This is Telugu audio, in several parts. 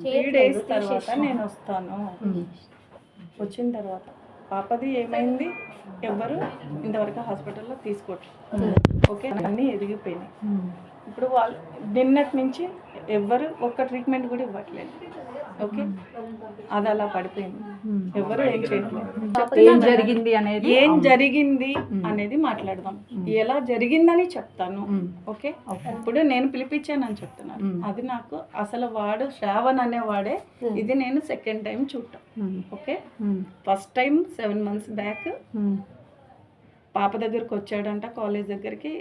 3 డేస్ తర్వాత నేను వస్తాను. వచ్చిన తర్వాత పాపది ఏమైంది ఎవ్వరు ఇంతవరకు హాస్పిటల్లో తీసుకోవట్లేదు. ఓకే, అన్నీ ఎదిగిపోయినాయి. ఇప్పుడు వాళ్ళు నిన్నటి నుంచి ఎవ్వరు ఒక్క ట్రీట్మెంట్ కూడా ఇవ్వట్లేదు. ఓకే, అది అలా పడిపోయింది. ఎవరు ఏం చేయట్లేదు. ఏం జరిగింది అనేది మాట్లాడదాం. ఎలా జరిగిందని చెప్తాను. ఓకే, ఇప్పుడు నేను పిలిపించానని చెప్తున్నాను. అది నాకు అసలు వాడు శ్రావణ్ అనేవాడే. ఇది నేను సెకండ్ టైం చూడటం. Okay, first time 7 months back పాప దగ్గరకు వచ్చాడంట, కాలేజ్ దగ్గరికి.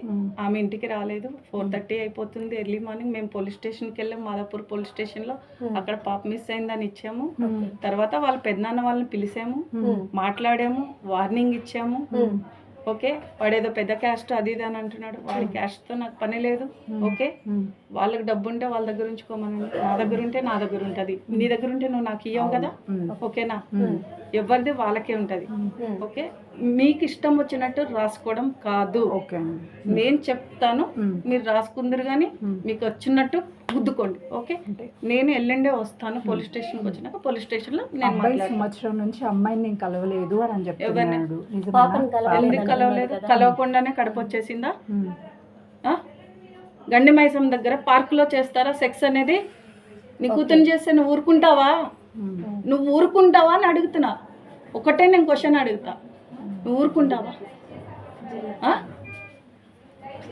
ఆమె ఇంటికి రాలేదు. 4:30 అయిపోతుంది, ఎర్లీ మార్నింగ్. మేము పోలీస్ స్టేషన్కి వెళ్ళాం, మాదాపూర్ పోలీస్ స్టేషన్లో. అక్కడ పాప మిస్ అయిందని ఇచ్చాము. తర్వాత వాళ్ళ పెద్దనాన్న వాళ్ళని పిలిచాము, మాట్లాడాము, వార్నింగ్ ఇచ్చాము. ఓకే, వాడేదో పెద్ద క్యాస్ట్ అది ఇది అని అంటున్నాడు. వాడి క్యాస్ట్తో నాకు పని లేదు. ఓకే, వాళ్ళకి డబ్బు ఉంటే వాళ్ళ దగ్గర ఉంచుకోమనండి, నా దగ్గర ఉంటే నా దగ్గర ఉంటుంది. నీ దగ్గర ఉంటే నువ్వు నాకు ఇవ్వవు కదా. ఓకేనా, ఎవరిది వాళ్ళకే ఉంటుంది. ఓకే, మీకు ఇష్టం వచ్చినట్టు రాసుకోవడం కాదు. ఓకే, నేను చెప్తాను, మీరు రాసుకుందరు కానీ మీకు వచ్చినట్టు గుద్దుకోండి. ఓకే, నేను ఎల్లుండే వస్తాను. పోలీస్ స్టేషన్కి వచ్చినాక పోలీస్ స్టేషన్లో నేను సంవత్సరం నుంచి అమ్మాయిని నేను కలవలేదు అని ఎవరిని ఎందుకు కలవలేదు? కలవకుండానే కడుపు వచ్చేసిందా? గండి మైసం దగ్గర పార్కులో చేస్తారా సెక్స్ అనేది? నీ కూతురు చేస్తే నువ్వు ఊరుకుంటావా? నువ్వు ఊరుకుంటావా అని అడుగుతున్నా. ఒకటే నేను క్వశ్చన్ అడుగుతా, నువ్వు ఊరుకుంటావా?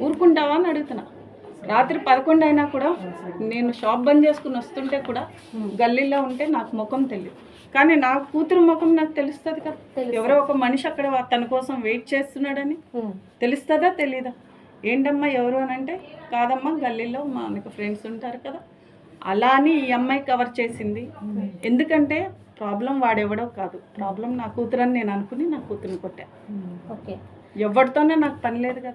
ఊరుకుంటావా అని అడుగుతున్నా. రాత్రి 11 అయినా కూడా నేను షాప్ బంద్ చేసుకుని వస్తుంటే కూడా గల్లీలో ఉంటే నాకు ముఖం తెలియదు, కానీ నా కూతురు ముఖం నాకు తెలుస్తుంది కదా. ఎవరో ఒక మనిషి అక్కడ తన కోసం వెయిట్ చేస్తున్నాడని తెలుస్తుందా తెలీదా? ఏంటమ్మా ఎవరు అని అంటే, కాదమ్మా గల్లీలో మనకు ఫ్రెండ్స్ ఉంటారు కదా. అలా అని ఈ అమ్మాయి కవర్ చేసింది. ఎందుకంటే ప్రాబ్లం వాడెవడో కాదు, ప్రాబ్లం నా కూతురు అని నేను అనుకుని నా కూతురుని కొట్టా. ఓకే, ఎవరితోనే నాకు పని లేదు కదా.